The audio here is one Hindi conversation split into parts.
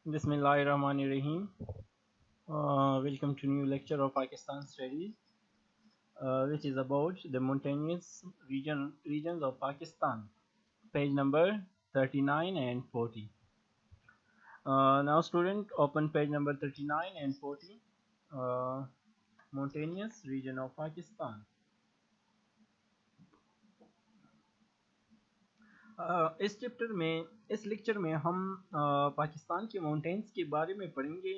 Bismillahirrahmanirrahim. Welcome to new lecture of Pakistan Studies, which is about the mountainous regions of Pakistan. Page number 39 and 40. Now, student, open page number 39 and 40. Mountainous region of Pakistan. इस चैप्टर में इस लेक्चर में हम पाकिस्तान के माउंटेन्स के बारे में पढ़ेंगे।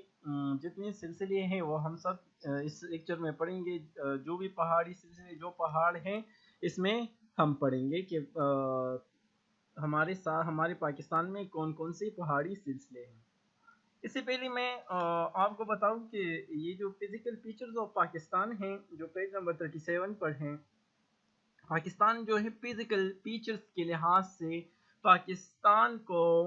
जितने सिलसिले हैं वो हम सब इस लेक्चर में पढ़ेंगे। जो भी पहाड़ी सिलसिले जो पहाड़ हैं इसमें हम पढ़ेंगे कि हमारे पाकिस्तान में कौन कौन से पहाड़ी सिलसिले हैं। इससे पहले मैं आपको बताऊं कि ये जो फिजिकल फीचर्स ऑफ पाकिस्तान हैं जो पेज नंबर 37 पर हैं, पाकिस्तान जो है फिजिकल फीचर्स के लिहाज से पाकिस्तान को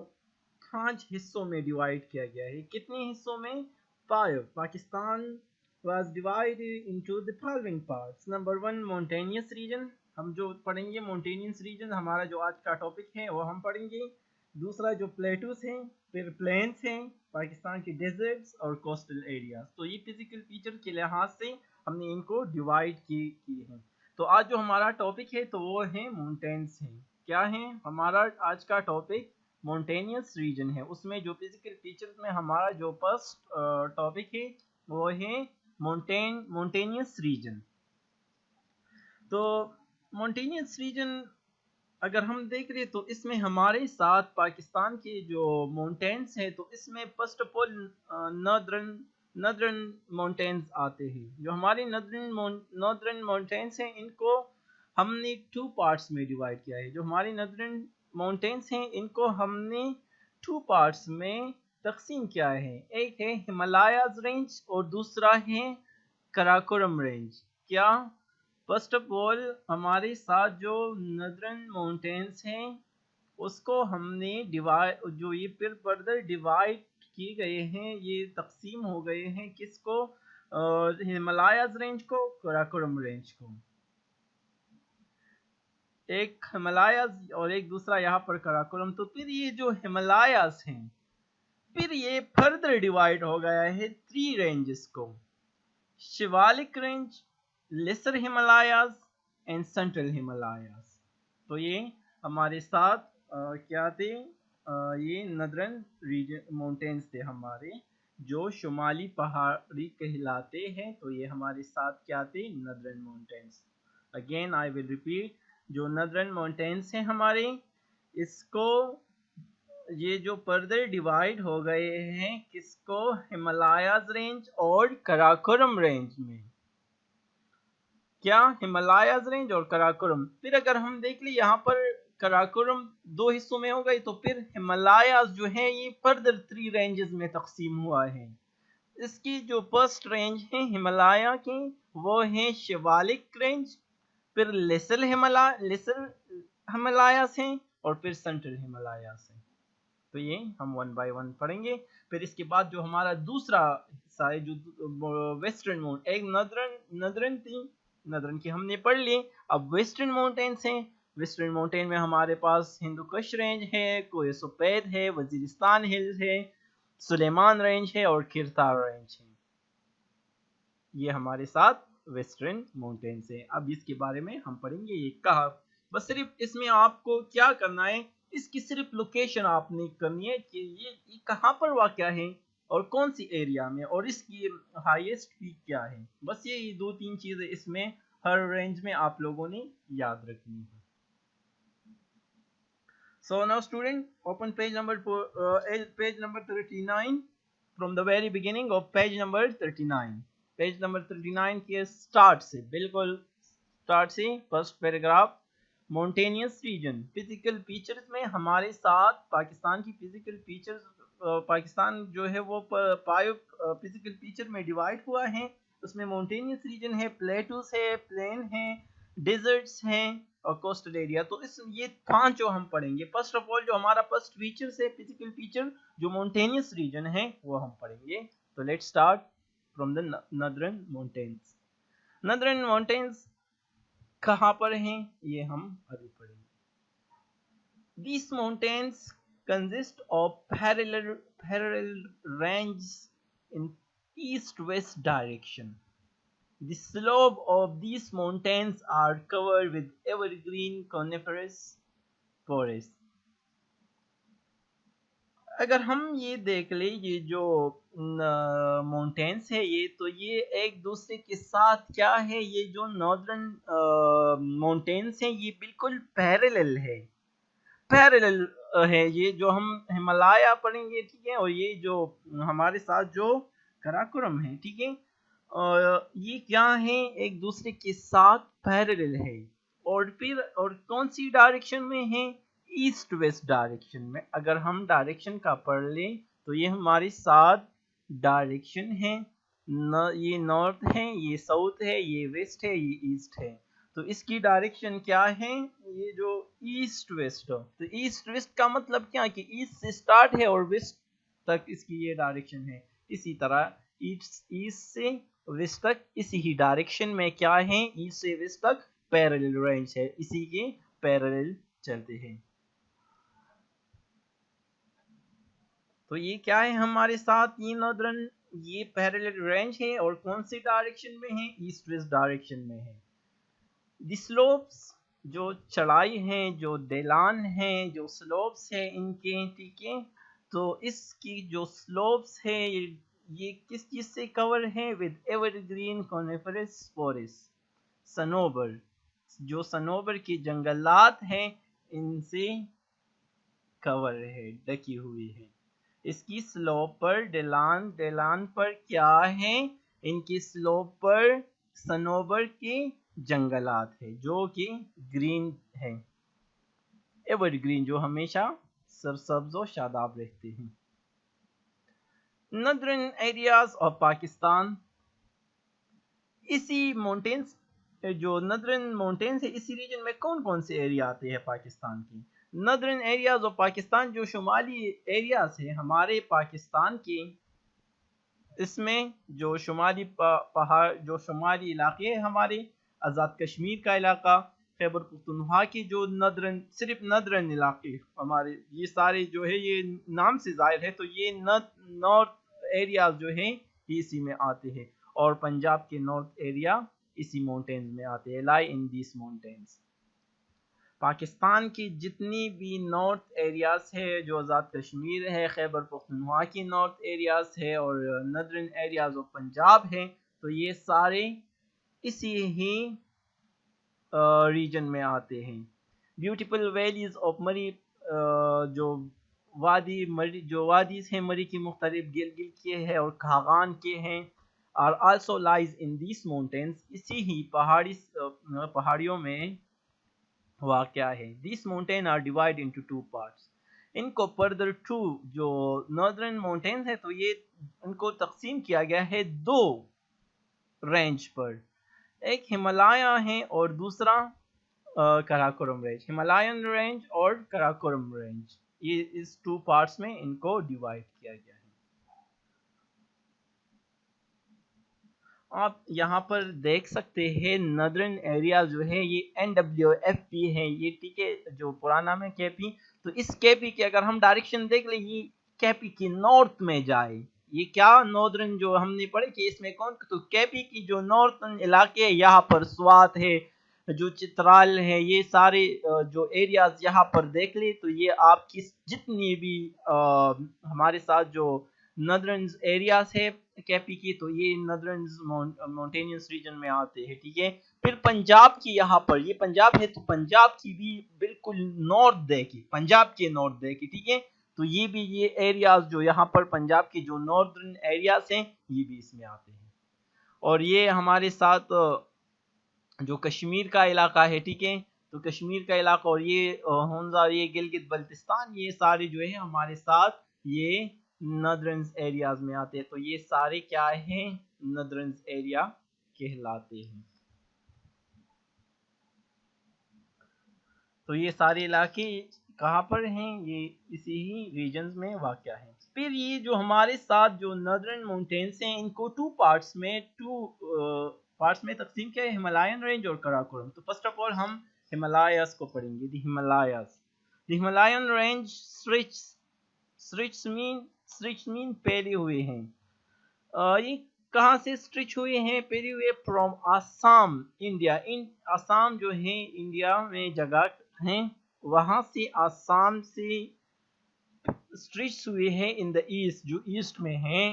5 हिस्सों में डिवाइड किया गया है। कितने हिस्सों में? 5। Pakistan was divided into the following parts. Number 1 mountainous region, हम जो पढ़ेंगे mountainous region, हमारा जो आज का टॉपिक है वो हम पढ़ेंगे। दूसरा जो प्लेटूस हैं, फिर प्लेन्स हैं, पाकिस्तान के डेजर्ट्स और कोस्टल एरियाज। तो ये फिजिकल फीचर के लिहाज से हमने इनको डिवाइड किए हैं। तो आज जो हमारा टॉपिक है तो वो है माउंटेन्स हैं। क्या है हमारा आज का टॉपिक? माउंटेनियस रीजन है। उसमें जो फिजिकल फीचर्स में हमारा जो फर्स्ट टॉपिक है वो है माउंटेनियस रीजन। तो माउंटेनियस रीजन अगर हम देख रहे तो इसमें हमारे साथ पाकिस्तान के जो माउंटेन्स हैं तो इसमें फर्स्ट ऑफ ऑल नदरन माउंटेन्स आते हैं। जो हमारे नदरन माउंटेन्स हैं इनको हमने 2 पार्ट्स में डिवाइड किया है। जो हमारे नदरन माउंटेन्स हैं इनको हमने 2 पार्ट्स में तकसीम किया है। एक है हिमालयाज रेंज और दूसरा है कराकोरम रेंज। क्या? फर्स्ट ऑफ ऑल हमारे साथ जो नदरन माउंटेन्स हैं उसको हमने डिवाइड, जो ये फिर फर्दर डिवाइड किए गए हैं, ये तकसीम हो गए हैं किसको? हिमालयाज रेंज को, कराकोरम रेंज को। एक हिमालयाज और एक दूसरा यहाँ पर कराकोरम। तो फिर ये जो हिमालयाज हैं फिर ये फर्दर डिवाइड हो गया है 3 रेंजेस को: Shivalik range, lesser Himalayas and central Himalayas. तो ये हमारे साथ क्या थे? ये नदरन रीजन माउंटेन्स थे हमारे, जो शुमाली पहाड़ी कहलाते हैं। तो ये हमारे साथ क्या थे? नदरन mountains. Again I will repeat, जो नदरन माउंटेन्स हैं हमारे, इसको ये जो फर्दर डिवाइड हो गए हैं किसको? हिमालयाज रेंज और कराकोरम रेंज में। क्या? हिमालयाज रेंज और कराकोरम। फिर अगर हम देख ले यहाँ पर कराकोरम 2 हिस्सों में हो गई, तो फिर हिमालयाज जो है ये फर्दर 3 रेंजेस में तकसीम हुआ है। इसकी जो फर्स्ट रेंज है हिमालय की वो है शिवालिक रेंज, फिर लेसर हिमालयास हैं और फिर सेंट्रल हिमालयास हैं। तो ये हम 1 बाय 1 पढ़ेंगे। फिर इसके बाद जो हमारा दूसरा हिस्सा है जो वेस्टर्न माउंट, एक नदरन थी, नदरन की हमने पढ़ ली। अब वेस्टर्न माउंटेन्स हैं। वेस्टर्न माउंटेन में हमारे पास हिंदू कुश रेंज है, कोय सफेद है, वजीरिस्तान हिल्स है, सुलेमान रेंज है और किरतार रेंज है। ये हमारे साथ वेस्टर्न माउंटेन्स है। अब इसके बारे में हम पढ़ेंगे। ये कहा, बस सिर्फ इसमें आपको क्या करना है, इसकी सिर्फ लोकेशन आपने करनी है कि ये कहाँ पर वाक़या है और कौन सी एरिया में और इसकी हाईएस्ट पीक क्या है। बस ये 2-3 चीज़ें इसमें हर रेंज में आप लोगों ने याद रखनी है। So now student, open page number 39 from the very beginning of page number 39. Page number 39 के स्टार्ट से, बिल्कुल स्टार्ट से first paragraph. Mountainous region physical features में हमारे साथ पाकिस्तान की फिजिकल फीचर्स, पाकिस्तान जो है वो 5 फिजिकल फीचर में डिवाइड हुआ है। उसमें माउंटेनियस रीजन है, प्लेटूस है, प्लेन है, डेजर्ट्स हैं और कोस्टल एरिया। तो इस ये 5 जो हम पढ़ेंगे। फर्स्ट ऑफ ऑल जो हमारा फर्स्ट फीचर है फिजिकल फीचर जो माउंटेनियस रीजन है वो हम पढ़ेंगे। तो let's start from the नदरन mountains. नदरन mountains कहाँ पर हैं ये हम अभी पढ़ेंगे। These mountains consist of parallel ranges in east-west direction. The slope of these mountains are covered with evergreen coniferous forests. अगर हम ये देख ले, ये जो माउंटेन्स है ये, तो ये एक दूसरे के साथ क्या है, ये जो नॉर्दर्न माउंटेन्स हैं ये बिल्कुल पैरेलल है, पैरेलल है। ये जो हम हिमालय पढ़ेंगे, ठीक है, और ये जो हमारे साथ जो काराकोरम है, ठीक है, ये क्या है, एक दूसरे के साथ पैरेलल है। और फिर और कौन सी डायरेक्शन में है, ईस्ट वेस्ट डायरेक्शन में। अगर हम डायरेक्शन का पढ़ लें तो ये हमारी 7 डायरेक्शन है, ये नॉर्थ है, ये साउथ है, ये वेस्ट है, ये ईस्ट है। तो इसकी डायरेक्शन क्या है, ये जो ईस्ट वेस्ट। तो ईस्ट वेस्ट का मतलब क्या कि ईस्ट से स्टार्ट है और वेस्ट तक इसकी ये डायरेक्शन है। इसी तरह ईस्ट से वेस्ट तक इसी ही डायरेक्शन में क्या है, ईस्ट से वेस्ट तक पैरेलल रेंज है, इसी के पैरेलल चलते हैं। तो ये क्या है हमारे साथ, ये नॉर्दर्न, ये पैरेलल रेंज है और कौन सी डायरेक्शन में है, ईस्ट वेस्ट डायरेक्शन में है। द स्लोप्स, जो चढ़ाई है, जो ढलान है, जो स्लोप्स है इनके, ठीक है, तो इसकी जो स्लोप्स है ये किस चीज से कवर है, with evergreen coniferous forest, Sanobar, जो सनोबर के जंगलात हैं इनसे कवर है, ढकी हुई है। इसकी स्लोप पर ढलान पर क्या है, इनकी स्लोप पर सनोबर के जंगलात है जो कि ग्रीन है, एवरग्रीन, जो हमेशा सरसब्ज और शादाब रहते हैं। नॉर्दर्न एरियाज ऑफ पाकिस्तान, इसी माउंटेन्स, जो नॉर्दर्न माउंटेन्स है, इसी रीजन में कौन कौन से एरिया आते हैं पाकिस्तान की। नॉर्दर्न एरियाज ऑफ पाकिस्तान, जो शुमाली एरियाज है हमारे पाकिस्तान के, इसमें जो शुमाली पहाड़, जो शुमाली इलाके हैं हमारे, आज़ाद कश्मीर का इलाका, खैबर पख्तूनख्वा के जो नॉर्दर्न, सिर्फ नॉर्दर्न इलाके हमारे, ये सारे जो है ये नाम से जाहिर है, तो ये नॉर्थ एरियाज जो है ये इसी में आते हैं, और पंजाब के नॉर्थ एरिया इसी माउंटेन्स में आते हैं, लाई इन दिस माउंटेन्स। पाकिस्तान की जितनी भी नॉर्थ एरियाज है, जो आज़ाद कश्मीर है, खैबर पख्तूनख्वा की नॉर्थ एरियाज है, और नॉर्दर्न एरियाज ऑफ पंजाब है, तो ये सारे इसी ही रीजन में आते हैं। ब्यूटीफुल वैलीज ऑफ मरी, जो वादी मरी, जो वादीज हैं मरी की मुख्तलिफ गिलगिल के हैं और खागान के हैं, are also lies in this mountains, इसी ही पहाड़ियों में वाक़या है। This mountain are divide into 2 parts, इनको फर्दर 2 जो नॉर्दर्न माउंटेन्स है, तो ये इनको तकसीम किया गया है 2 रेंज पर, एक हिमालय है और दूसरा काराकोरम रेंज, हिमालयन रेंज और काराकोरम रेंज, ये इस 2 पार्ट्स में इनको डिवाइड किया गया है। आप यहाँ पर देख सकते हैं नॉर्दर्न एरिया जो है ये NWFP है, ये ठीक है, जो पुराना नाम है KP। तो इस KP की अगर हम डायरेक्शन देख लें, ये KP की नॉर्थ में जाए, ये क्या नॉर्दर्न जो हमने पढ़े कि इसमें कौन, तो KP की जो नॉर्थर्न इलाके है, यहाँ पर स्वात है, जो चित्राल है, ये सारे जो एरियाज यहाँ पर देख ले, तो ये आपकी जितनी भी हमारे साथ जो नॉर्दर्न एरियाज है KP की, तो ये नॉर्दर्न माउंटेनियस रीजन में आते हैं, ठीक है। फिर पंजाब की, यहाँ पर ये पंजाब है, तो पंजाब की भी बिल्कुल नॉर्थ देखी, पंजाब के नॉर्थ देखी, ठीक है, तो ये भी ये एरियाज जो यहाँ पर पंजाब के जो नॉर्दर्न एरियाज हैं ये भी इसमें आते हैं। और ये हमारे साथ जो कश्मीर का इलाका है, ठीक है, तो कश्मीर का इलाका और ये हुंजा, ये गिलगित बल्तिस्तान, ये सारे जो है हमारे साथ ये नॉर्दर्न एरियाज में आते हैं, तो ये सारे क्या हैं, नॉर्दर्न एरिया कहलाते हैं। तो ये सारे इलाके कहाँ पर हैं, ये इसी ही रीजन्स में वाक़या है। फिर ये जो हमारे साथ जो नॉर्दर्न माउंटेन्स हैं, इनको 2 पार्ट्स में तकसीम किया है, हिमालयन रेंज और काराकोरम। तो फर्स्ट ऑफ ऑल हम हिमालयास को पढ़ेंगे। The Himalayas, the Himalayan range stretch स्ट्रिच mean फैले हुए हैं। ये कहाँ से स्ट्रिच हुए हैं? फैले हुए फ्रॉम आसाम इंडिया। इन आसाम जो है इंडिया में जगह हैं, वहाँ से आसाम से स्ट्रिच हुए हैं इन द ईस्ट, जो ईस्ट में है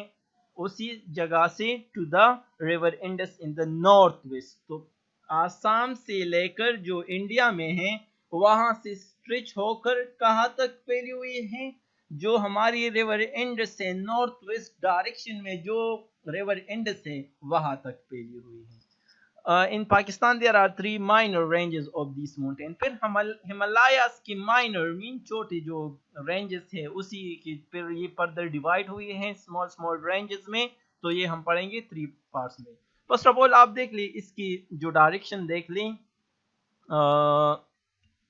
उसी जगह से to the river Indus in the north west. तो आसाम से लेकर जो इंडिया में है वहां से स्ट्रिच होकर कहाँ तक फैली हुई है? जो हमारी रिवर इंडस है नॉर्थ वेस्ट डायरेक्शन में, जो रिवर इंडस है वहां तक फैली हुई है। In Pakistan there are three minor ranges of these mountain। फिर हिमालयास की माइनर मीन छोटे जो रेंजेस है उसी की फिर ये फर्दर डिवाइड हुए हैं स्मॉल स्मॉल रेंजेस में। तो ये हम पढ़ेंगे 3 पार्ट्स में। फर्स्ट ऑफ ऑल आप देख लें इसकी जो डायरेक्शन देख लें,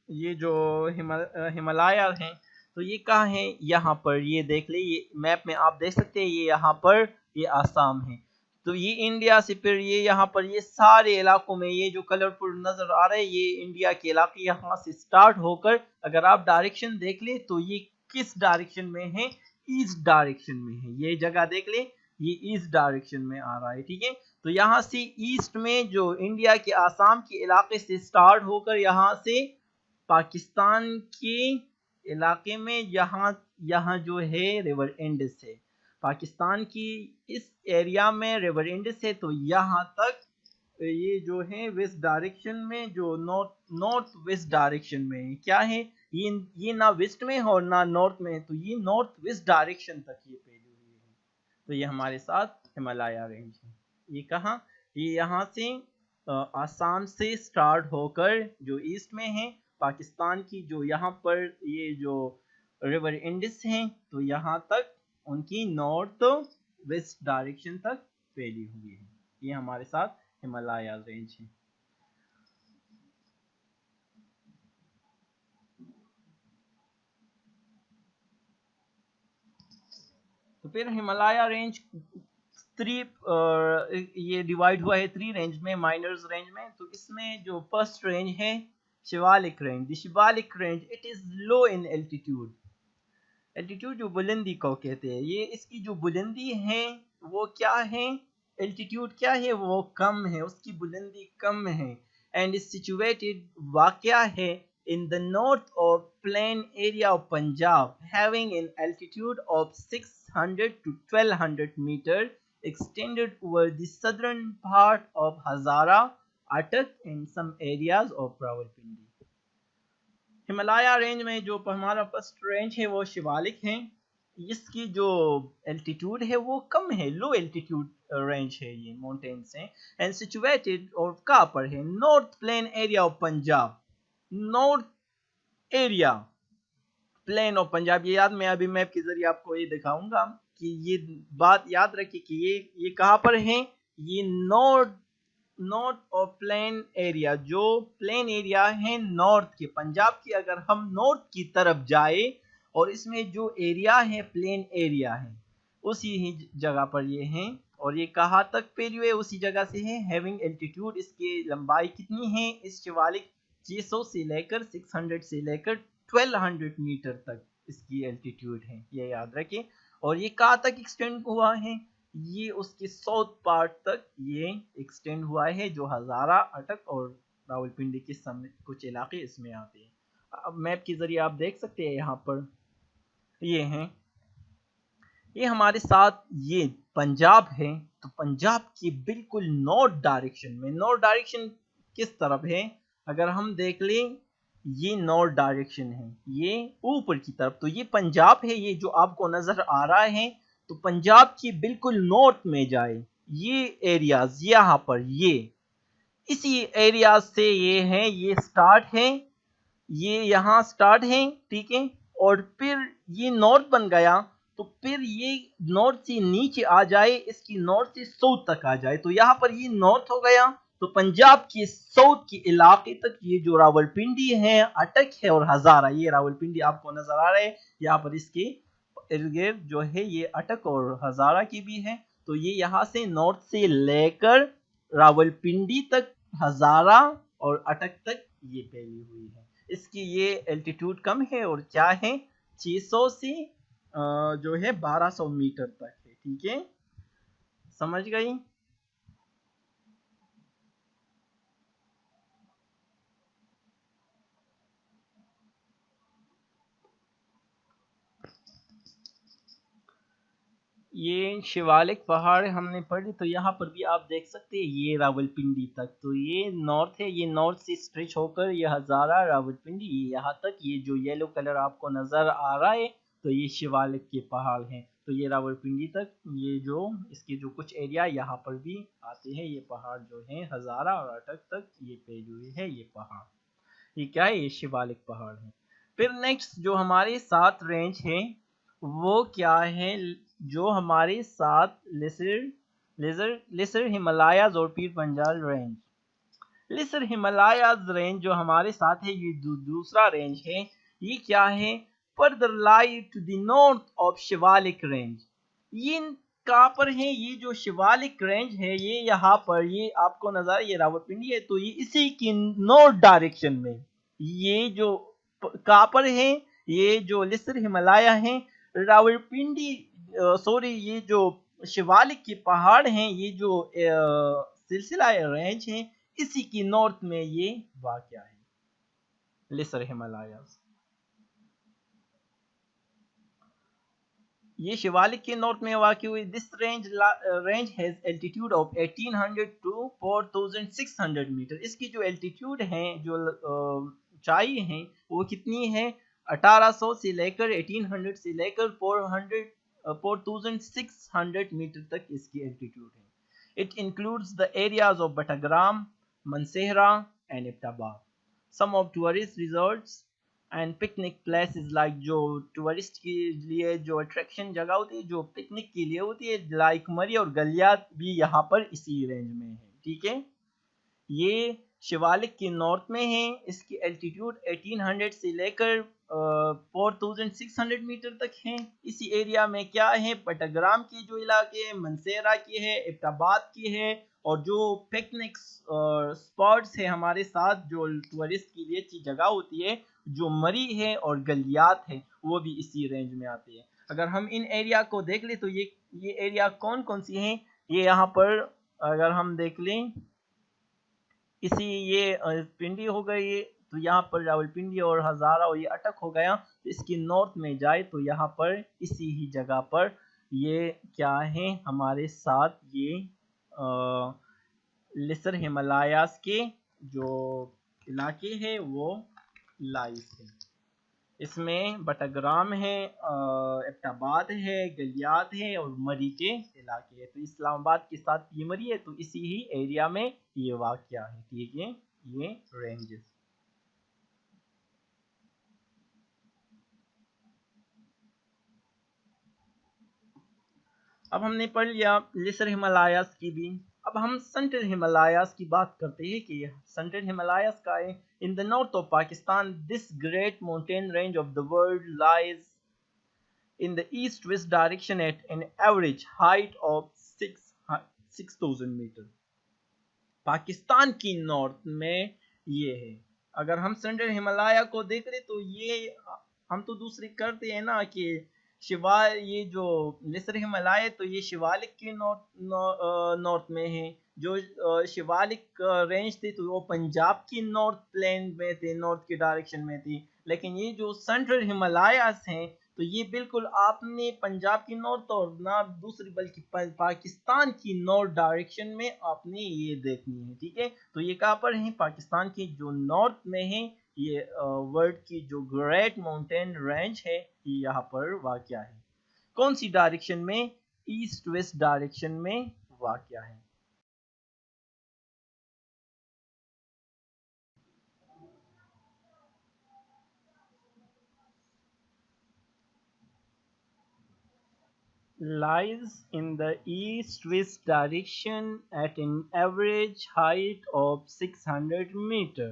ये जो हिमालया हैं तो ये कहाँ है? यहाँ पर ये देख ले, ये मैप में आप देख सकते हैं, ये यहाँ पर ये आसाम है। तो ये इंडिया से फिर ये यहाँ पर ये सारे इलाकों में ये जो कलरफुल नजर आ रहे हैं ये इंडिया के इलाके यहाँ से स्टार्ट होकर अगर आप डायरेक्शन देख ले तो ये किस डायरेक्शन में है? ईस्ट डायरेक्शन में है। ये जगह देख ले, ये ईस्ट डायरेक्शन में आ रहा है, ठीक है। तो यहाँ से ईस्ट में जो इंडिया के आसाम के इलाके से स्टार्ट होकर यहाँ से पाकिस्तान के इलाके में यहाँ जो है रिवर इंडस है। पाकिस्तान की इस एरिया में रिवर इंडस है तो यहाँ तक ये जो है वेस्ट डायरेक्शन में, जो नॉर्थ वेस्ट डायरेक्शन में क्या है, ये ना वेस्ट में और ना नॉर्थ में है, तो ये नॉर्थ वेस्ट डायरेक्शन तक ये फैली हुई है। तो ये हमारे साथ हिमालय रेंज है। ये कहाँ? ये यहाँ से आसाम से स्टार्ट होकर जो ईस्ट में है पाकिस्तान की, जो यहाँ पर ये जो रिवर इंडस है तो यहाँ तक उनकी नॉर्थ वेस्ट डायरेक्शन तक फैली हुई है। ये हमारे साथ हिमालय रेंज है। तो फिर हिमालय रेंज ये डिवाइड हुआ है 3 रेंज में, माइनर्स रेंज में। तो इसमें जो फर्स्ट रेंज है Shivalik range. The Shivalik range it is low in altitude. Altitude जो बुलंदी को कहते हैं, ये इसकी जो बुलंदी है वो क्या है? एल्टीट्यूड क्या है? वो कम है, उसकी बुलंदी कम है। एंड इज सिचुएटेड वाक़या है in the north of plain area of Punjab, having an altitude of 600 to 1200 meter, extended over the southern part of Hazara, Attock and some areas of Rawalpindi। Himalaya range में जो हमारा फर्स्ट रेंज है वो शिवालिक है। इसकी जो एल्टीट्यूड है वो कम है, लो एल्टीट्यूड रेंज है, ये माउंटेन्स हैं। एंड सिचुएटेड और कहाँ पर है? North plain area of Punjab. North area plain of Punjab. ये याद मैं अभी मैप के जरिए आपको ये दिखाऊंगा कि ये बात याद रखिए कि ये कहाँ पर है? ये नॉर्थ ऑफ प्लेन एरिया, जो प्लेन एरिया है नॉर्थ के, पंजाब की अगर हम नॉर्थ की तरफ जाए और इसमें जो एरिया है प्लेन एरिया है उसी ही जगह पर ये है। और ये कहाँ तक फैली हुई है? उसी जगह से है। हैविंग एल्टीट्यूड, इसकी लंबाई कितनी है इस शिवालिक? 600 से लेकर 600 से लेकर 1200 मीटर तक इसकी एल्टीट्यूड है, ये याद रखिए। और ये कहाँ तक एक्सटेंड हुआ है? ये उसके साउथ पार्ट तक ये एक्सटेंड हुआ है, जो हजारा, अटक और रावलपिंडी के समेत कुछ इलाके इसमें आते हैं। अब मैप के जरिए आप देख सकते हैं यहाँ पर ये हैं, ये हमारे साथ ये पंजाब है। तो पंजाब की बिल्कुल नॉर्थ डायरेक्शन में, नॉर्थ डायरेक्शन किस तरफ है? अगर हम देख लें ये नॉर्थ डायरेक्शन है, ये ऊपर की तरफ। तो ये पंजाब है, ये जो आपको नजर आ रहा है। तो पंजाब की बिल्कुल नॉर्थ में जाए ये एरियाज, यहाँ पर ये इसी एरिया से ये है, ये स्टार्ट है, ये यहाँ स्टार्ट है, ठीक है। और फिर ये नॉर्थ बन गया तो फिर ये नॉर्थ से नीचे आ जाए, इसकी नॉर्थ से साउथ तक आ जाए। तो यहाँ पर ये नॉर्थ हो गया। तो पंजाब के साउथ के इलाके तक ये जो रावलपिंडी है, अटक है और हजारा, ये रावलपिंडी आपको नजर आ रहा है यहाँ पर, इसके इर्द गिर्द जो है ये अटक और हजारा की भी है। तो ये यहाँ से नॉर्थ से लेकर रावलपिंडी तक, हजारा और अटक तक ये फैली हुई है। इसकी ये एल्टीट्यूड कम है और क्या है? 600 से जो है 1200 मीटर तक है। ठीक है, समझ गई। ये शिवालिक पहाड़ हमने पढ़ी, तो यहाँ पर भी आप देख सकते हैं ये रावलपिंडी तक, तो ये नॉर्थ है, ये नॉर्थ से स्ट्रेच होकर ये हजारा रावलपिंडी ये यहाँ तक, ये जो येलो कलर आपको नजर आ रहा है तो ये शिवालिक के पहाड़ हैं। तो ये रावलपिंडी तक, ये जो इसके जो कुछ एरिया यहाँ पर भी आते हैं, ये पहाड़ जो है हजारा और अटक तक ये फैले हुए है ये पहाड़। ये क्या है, ये शिवालिक पहाड़ है। फिर नेक्स्ट जो हमारे 7 रेंज हैं वो क्या है, जो हमारे 7 लेसर हिमालयाज और Pir Panjal range. Lesser Himalayas range जो हमारे साथ है, ये दूसरा रेंज है। ये क्या है, further lie to the north of Shivalik range. ये कहाँ पर है, ये जो शिवालिक रेंज है ये यहाँ पर, ये आपको नजर, ये रावलपिंडी है तो ये इसी की नॉर्थ डायरेक्शन में, ये जो कहाँ पर है, ये जो लेसर हिमालय है, रावलपिंडी सॉरी, ये जो शिवालिक के पहाड़ हैं, ये जो सिलसिला रेंज है, इसी की नॉर्थ में ये वाक़या है, लेसर हिमालयाज। ये शिवालिक के नॉर्थ में वाक़ हुई। This range has altitude of 1800 to 4600 metre. इसकी जो एल्टीट्यूड है, जो ऊंचाई है वो कितनी है, 1800 से लेकर 1800 से लेकर 4600 मीटर तक इसकी एल्टीट्यूड है। It includes the areas of Battagram, Mansehra and Abbottabad. Some of tourist resorts and picnic places, like जो टूरिस्ट के लिए जो अट्रैक्शन जगह होती है, जो पिकनिक के लिए होती है, लाइक मरी और गलियात भी यहाँ पर इसी रेंज में है। ठीक है, ये शिवालिक के नॉर्थ में है, इसकी एल्टीट्यूड 1800 से लेकर 4600 मीटर तक है। इसी एरिया में क्या है, बटाग्राम के जो इलाके है, मनसेरा की है, इब्टाबाद की है, और जो पिकनिक स्पॉट्स है हमारे साथ, जो टूरिस्ट के लिए अच्छी जगह होती है, जो मरी है और गलियात है, वो भी इसी रेंज में आते हैं। अगर हम इन एरिया को देख ले तो ये एरिया कौन कौन सी हैं, ये यहाँ पर अगर हम देख लें, इसी ये पिंडी हो गई, तो यहाँ पर रावलपिंडी और हजारा और ये अटक हो गया। तो इसकी नॉर्थ में जाए तो यहाँ पर इसी ही जगह पर ये क्या है, हमारे साथ ये लेसर हिमालयास के जो इलाके हैं वो लाइस है। इसमें बटाग्राम है, एबटाबाद है, गलियात है और मरी के इलाके है। तो इस्लामाबाद के साथ ये मरी है, तो इसी ही एरिया में ये वाक़या है। ठीक है, ये रेंजेस। अब हमने पढ़ लिया लेसर हिमालयास की भी। अब हम सेंट्रल हिमालयास की बात करते हैं कि सेंट्रल हिमालयास का है। इन the north of Pakistan, this great mountain range of the world lies in the east-west direction at an average height of 6,000 metre. Pakistan की नॉर्थ में ये है। अगर हम सेंट्रल हिमालय को देख रहे तो ये हम तो दूसरी करते हैं ना कि ये जो लेसर हिमालय, तो ये शिवालिक के नॉर्थ में है। जो शिवालिक रेंज थी तो वो पंजाब की नॉर्थ प्लेन में थे, नॉर्थ की डायरेक्शन में थी। लेकिन ये जो सेंट्रल हिमालयास हैं तो ये बिल्कुल आपने पंजाब की नॉर्थ और ना दूसरी बल्कि पाकिस्तान की नॉर्थ डायरेक्शन में आपने ये देखनी है। ठीक है, तो ये कहाँ पर है, पाकिस्तान की जो नॉर्थ में है। ये वर्ल्ड की जो ग्रेट माउंटेन रेंज है ये यहाँ पर वाक़या है। कौन सी डायरेक्शन में, ईस्ट वेस्ट डायरेक्शन में वाक़या है। lies in the east-west direction at an average height of 600 metre.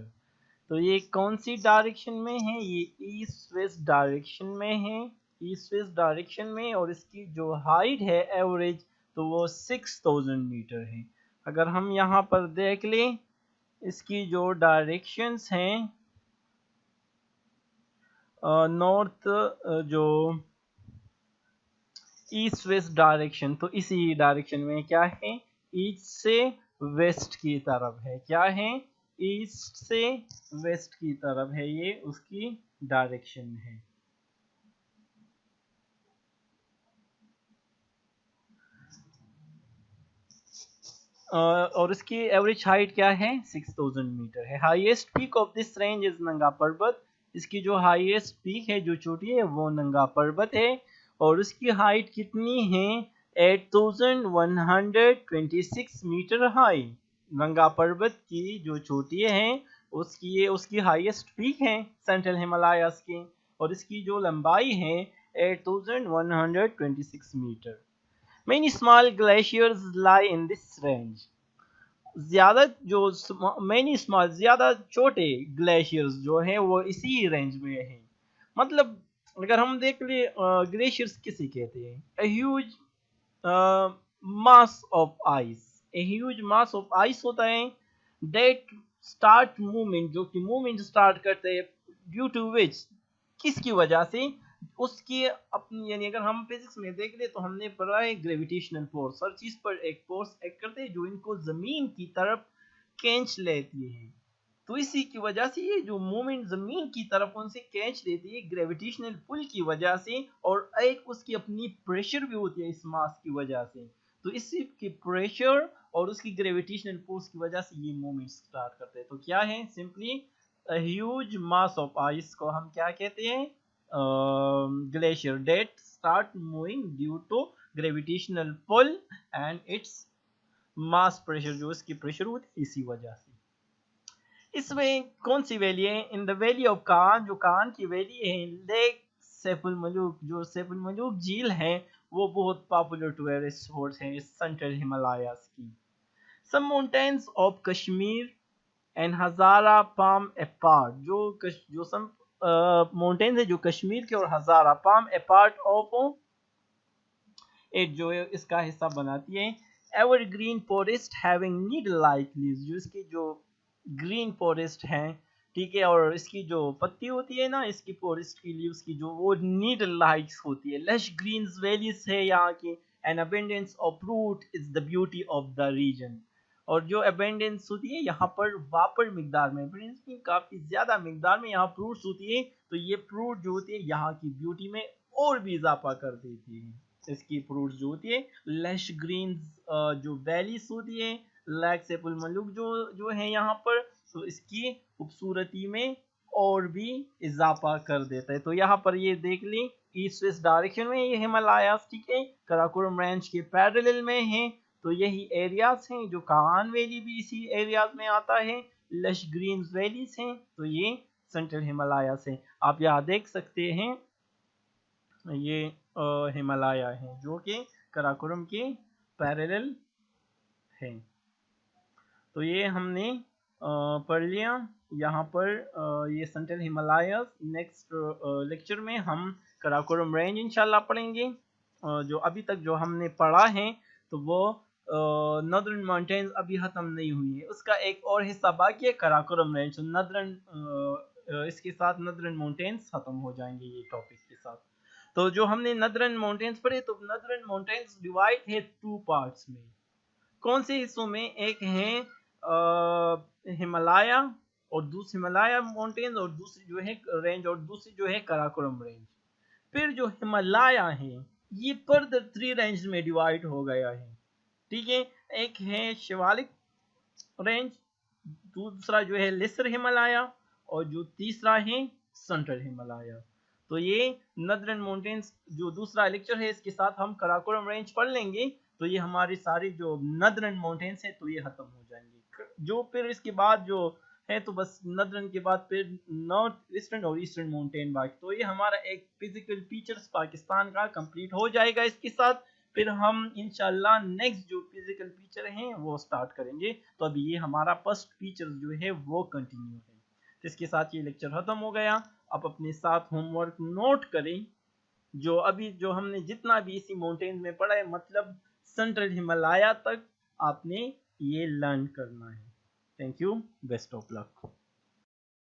तो ये कौन सी डायरेक्शन में है, ये ईस्ट वेस्ट डायरेक्शन में है, ईस्ट वेस्ट डायरेक्शन में, और इसकी जो हाइट है एवरेज तो वो 6000 मीटर है। अगर हम यहाँ पर देख लें इसकी जो डायरेक्शंस हैं, नॉर्थ जो ईस्ट वेस्ट डायरेक्शन, तो इसी डायरेक्शन में क्या है, ईस्ट से वेस्ट की तरफ है, क्या है, ईस्ट से वेस्ट की तरफ है, ये उसकी डायरेक्शन है। और इसकी एवरेज हाइट क्या है, 6000 मीटर है। Highest peak of this range is नंगा पर्वत, इसकी जो हाईएस्ट पीक है, जो चोटी है, वो नंगा पर्वत है। और उसकी हाइट कितनी है, 8126 मीटर हाई। नंगा पर्वत की जो चोटी है, उसकी हाईएस्ट पीक है सेंट्रल हिमालयास की, और इसकी जो लंबाई है 8126 metre. Many small glaciers lie in this range. ज्यादा जो many small ज्यादा छोटे ग्लेशियर्स जो हैं वो इसी रेंज में हैं। मतलब अगर हम देख ले, ग्लेशियर्स किसे कहते हैं, a huge mass of ice, a huge mass of ice होता है that start movement, जो कि मूवमेंट स्टार्ट करते हैं, ड्यू टू विच, किसकी वजह से, उसकी अपनी, यानी अगर हम फिजिक्स में देख ले तो हमने पढ़ा है ग्रेविटेशनल फोर्स, हर चीज पर एक फोर्स एक्ट करते हैं जो इनको जमीन की तरफ खींच लेती है। तो इसी की वजह से ये जो मूवमेंट जमीन की तरफ उनसे खींच लेती है ग्रेविटेशनल पुल की वजह से, और एक उसकी अपनी प्रेशर भी होती है इस मास की वजह से। तो इसी की प्रेशर और उसकी ग्रेविटेशनल फोर्स की वजह से ये मूवमेंट स्टार्ट करते हैं। तो क्या है, simply huge mass of ice को हम क्या कहते हैं, glacier that start moving due to gravitational pull and its mass pressure, जो इसकी प्रेशर होती है इसी वजह से। इसमें कौन सी वैली है, इन द वैली ऑफ कान, जो कान की वैली है, लेक सैफुल मलूक, जो सैफुल मलूक झील है, वो बहुत पॉपुलर टूरिस्ट स्पॉट है इस सेंट्रल हिमालयास की। Some mountains of Kashmir and Hazara palm apart, जो सम माउंटेन्स है जो कश्मीर के और हजारा पाम अपार्ट ऑफ एक जो इसका हिस्सा बनाती है। Evergreen forest having needle like leaves, जो इसकी जो ग्रीन फॉरेस्ट है, ठीक है, और इसकी जो पत्ती होती है ना, इसकी फॉरेस्ट की लीव्स की जो वो नीडल लाइक्स होती है। लश ग्रीन वैलीज है यहाँ की, an abundance of fruit is the beauty of the region, और जो अबेंडेंस होती है यहाँ पर वापर मिकदार में, काफी ज्यादा मिकदार में यहाँ फ्रूट्स होती है, तो ये फ्रूट जो होती है यहाँ की ब्यूटी में और भी इजाफा कर देती है। इसकी फ्रूट्स जो होती है, लश ग्रीन जो वैलीज होती है, लैक सैफुल मलूक जो है यहाँ पर, तो इसकी खूबसूरती में और भी इजाफा कर देता है। तो यहाँ पर ये देख लें, ईस्ट वेस्ट डायरेक्शन में ये हिमालयास, ठीक है, कराकोरम रेंज के पैरेलल में है। तो यही एरियाज हैं, जो कान वैली भी इसी एरियाज में आता है, लश ग्रीन वैलीज हैं, तो ये सेंट्रल हिमालयास है। आप यहाँ देख सकते हैं ये हिमालय है जो कि कराकोरम के पैरेलल है। तो ये हमने पढ़ लिया यहाँ पर ये सेंट्रल हिमालयास। नेक्स्ट लेक्चर में हम कराकोरम रेंज इंशाल्लाह पढ़ेंगे। जो अभी तक जो हमने पढ़ा है तो वो नदरन माउंटेन्स अभी खत्म नहीं हुई है, उसका एक और हिस्सा बाकी है कराकोरम रेंज। तो नदरन इसके साथ नदरन माउंटेन्स खत्म हो जाएंगे ये टॉपिक के साथ। तो जो हमने नदरन माउंटेन्स पढ़े, तो नदरन माउंटेन्स डिवाइड है 2 पार्ट्स में। कौन से हिस्सों में, एक है हिमालय और दूसरी हिमालय माउंटेन्स, और दूसरी जो है रेंज, और दूसरी जो है कराकोरम रेंज। फिर जो हिमालय है ये फर्दर 3 रेंज में डिवाइड हो गया है, ठीक है। एक है शिवालिक रेंज, दूसरा जो है लेसर हिमालय, और जो तीसरा है सेंट्रल हिमालय। तो ये नदरन माउंटेन्स जो दूसरा लेक्चर है, इसके साथ हम कराकोरम रेंज पढ़ लेंगे, तो ये हमारी सारी जो नदरन माउंटेन्स है तो ये खत्म हो जाएंगे। जो फिर इसके बाद जो है, तो बस नदरन के बाद फिर नॉर्थ ईस्टर्न और ईस्टर्न माउंटेन बाकी। तो ये हमारा एक फिजिकल फीचर्स पाकिस्तान का कंप्लीट हो जाएगा। इसके साथ फिर हम इंशाल्लाह नेक्स्ट जो फिजिकल फीचर हैं वो स्टार्ट करेंगे। तो अभी ये हमारा फर्स्ट फीचर जो है वो कंटिन्यू है। तो इसके साथ ये लेक्चर खत्म हो गया। आप अपने साथ होमवर्क नोट करें, जो अभी जो हमने जितना भी इसी माउंटेन में पढ़ा है, मतलब सेंट्रल हिमालय तक आपने ये लर्न करना है। Thank you, best of luck.